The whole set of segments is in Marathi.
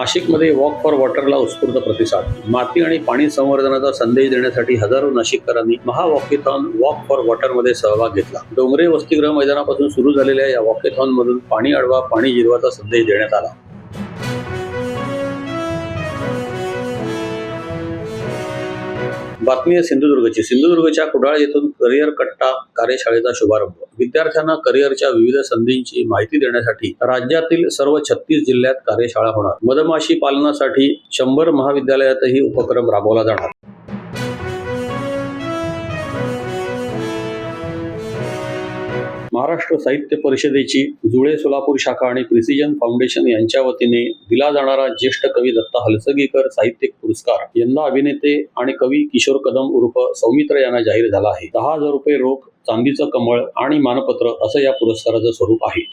नाशिकमध्ये वॉक फॉर वॉटरला उत्स्फूर्त प्रतिसाद. माती आणि पाणी संवर्धनाचा संदेश देण्यासाठी हजारो नाशिककरांनी महावॉकेथॉन वॉक फॉर वॉटरमध्ये सहभाग घेतला. डोंगरे वसतिगृह मैदानापासून सुरू झालेल्या या वॉकेथॉनमधून पाणी अडवा, पाणी जिरवाचा संदेश देण्यात आला. बातमी आहे सिंधुदुर्गची. सिंधुदुर्गच्या कुडाळ येथून करिअर कट्टा कार्यशाळेचा शुभारंभ. विद्यार्थ्यांना करिअरच्या विविध संधींची माहिती देण्यासाठी राज्यातील सर्व 36 जिल्ह्यात कार्यशाळा होणार. मधमाशी पालनासाठी 100 महाविद्यालयातही उपक्रम राबवला जाणार. महाराष्ट्र साहित्य परिषदेची जुळे सोलापूर शाखा आणि प्रिसिजन फाउंडेशन यांच्या वतीने दिला जाणारा ज्येष्ठ कवी दत्ता हलसगीकर साहित्यिक पुरस्कार यंदा अभिनेते आणि कवी किशोर कदम उर्फ सौमित्र यांना जाहीर झाला आहे. 10,000 रुपये रोख, चांदीचं कमळ आणि मानपत्र असं या पुरस्काराचं स्वरूप आहे.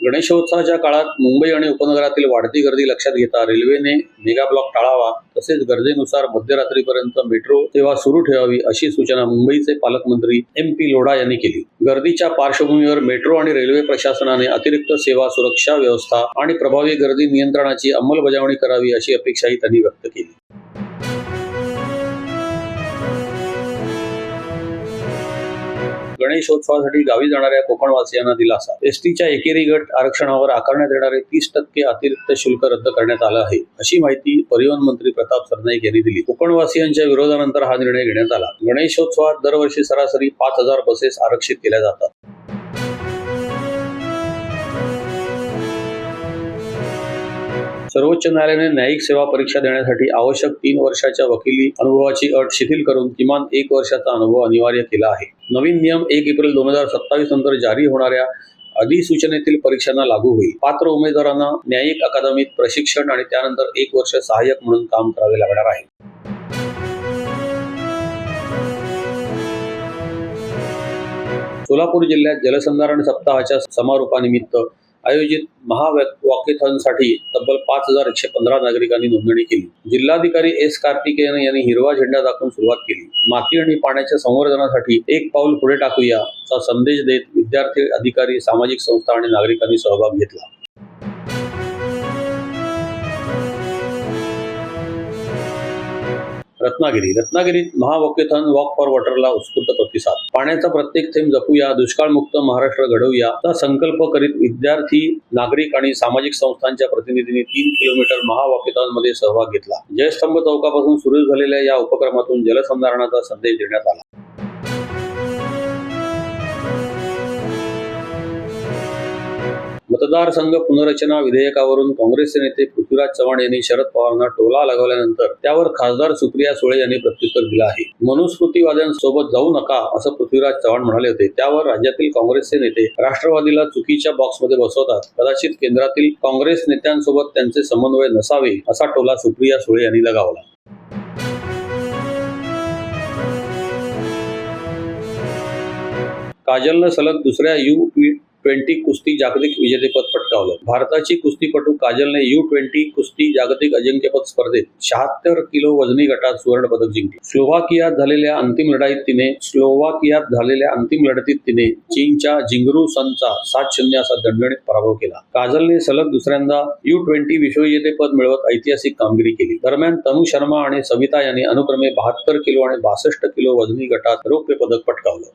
गणेशोत्सवाच्या काळात मुंबई आणि उपनगरातील वाढती गर्दी लक्षात घेता रेल्वेने मेगा ब्लॉक टाळावा, तसेच गरजेनुसार मध्यरात्रीपर्यंत मेट्रो सेवा सुरू ठेवावी अशी सूचना मुंबईचे पालकमंत्री MP लोढा यांनी केली. गर्दीच्या पार्श्वभूमीवर मेट्रो आणि रेल्वे प्रशासनाने अतिरिक्त सेवा, सुरक्षा व्यवस्था आणि प्रभावी गर्दी नियंत्रणाची अंमलबजावणी करावी अशी अपेक्षाही त्यांनी व्यक्त केली. गणेशोत्सवासाठी गावी जाणाऱ्या कोकणवासियांना दिलासा. एसटीच्या एकेरी गट आरक्षणावर आकारण्यात येणारे 30% अतिरिक्त शुल्क रद्द करण्यात आलं आहे, अशी माहिती परिवहन मंत्री प्रताप सरनाईक यांनी दिली. कोकणवासियांच्या विरोधानंतर हा निर्णय घेण्यात आला. गणेशोत्सवात दरवर्षी सरासरी 5,000 बसेस आरक्षित केल्या जातात. सर्वोच्च न्यायालयाने न्यायिक सेवा परीक्षा देण्यासाठी आवश्यक 3 वर्षाच्या वकिली अनुभवाची अट शिथिल करून किमान 1 वर्षाचा अनुभव अनिवार्य केला आहे. नवीन नियम 1 एप्रिल 2027 नंतर जारी होणाऱ्या अधिसूचनेतील परीक्षांना लागू होईल. पात्र उमेदवारांना न्यायिक अकादमीत प्रशिक्षण आणि त्यानंतर 1 वर्ष सहाय्यक म्हणून काम करावे लागणार आहे. सोलापूर जिल्ह्यात जलसंधारण सप्ताहाच्या समारोपानिमित्त आयोजित महावॉकेथॉनसाठी तब्बल 5,115 नागरिकांनी नोंदणी केली. जिल्हाधिकारी S. कार्तिकेयन यांनी हिरवा झेंडा दाखवून सुरुवात केली. माती आणि पाण्याच्या संवर्धनासाठी एक पाऊल पुढे टाकूया असा संदेश देत विद्यार्थी, अधिकारी, सामाजिक संस्था आणि नागरिकांनी सहभाग घेतला. रत्नागिरीत महावॉकेथॉन वॉक फॉर वॉटरला उत्स्फूर्त प्रतिसाद. पाण्याचा प्रत्येक थेंब जपूया, दुष्काळमुक्त महाराष्ट्र घडवूया असा संकल्प करीत विद्यार्थी, नागरिक आणि सामाजिक संस्थांच्या प्रतिनिधींनी 3 किलोमीटर महावॉकेथॉनमध्ये सहभाग घेतला. जयस्तंभ चौकापासून सुरू झालेल्या या उपक्रमातून जलसंधारणाचा संदेश देण्यात आला. मतदारसंघ पुनर्रचना विधेयकावरून काँग्रेसचे नेते पृथ्वीराज चव्हाण यांनी शरद पवारांना टोला लगावल्यानंतर त्यावर खासदार सुप्रिया सुळे यांनी प्रत्युत्तर दिलं आहे. मनुस्मृतीवाद्यांसोबत जाऊ नका असं पृथ्वीराज चव्हाण म्हणाले होते. त्यावर राज्यातील काँग्रेसचे नेते राष्ट्रवादीला चुकीच्या बॉक्समध्ये बसवतात, कदाचित केंद्रातील काँग्रेस नेत्यांसोबत त्यांचे समन्वय नसावे असा टोला सुप्रिया सुळे यांनी लगावला. काजलनं सलग दुसऱ्या U20 कुस्ती जागतिक विजेतेपद पटकावलं. भारताची कुस्तीपटू काजलने U20 कुस्ती जागतिक अजिंक्यपद स्पर्धेत 76 किलो वजनी गटात सुवर्ण पदक जिंकले. स्लोव्हाकियात झालेल्या अंतिम लढतीत तिने चीनच्या जिंगरू सनचा 7-0 असा दणदणीत पराभव केला. काजलने सलग दुसऱ्यांदा U20 विश्वविजेतेपद मिळवत ऐतिहासिक कामगिरी केली. दरम्यान तनु शर्मा आणि सविता यांनी अनुक्रमे 72 किलो आणि 62 किलो वजनी गटात रौप्य पदक पटकावलं.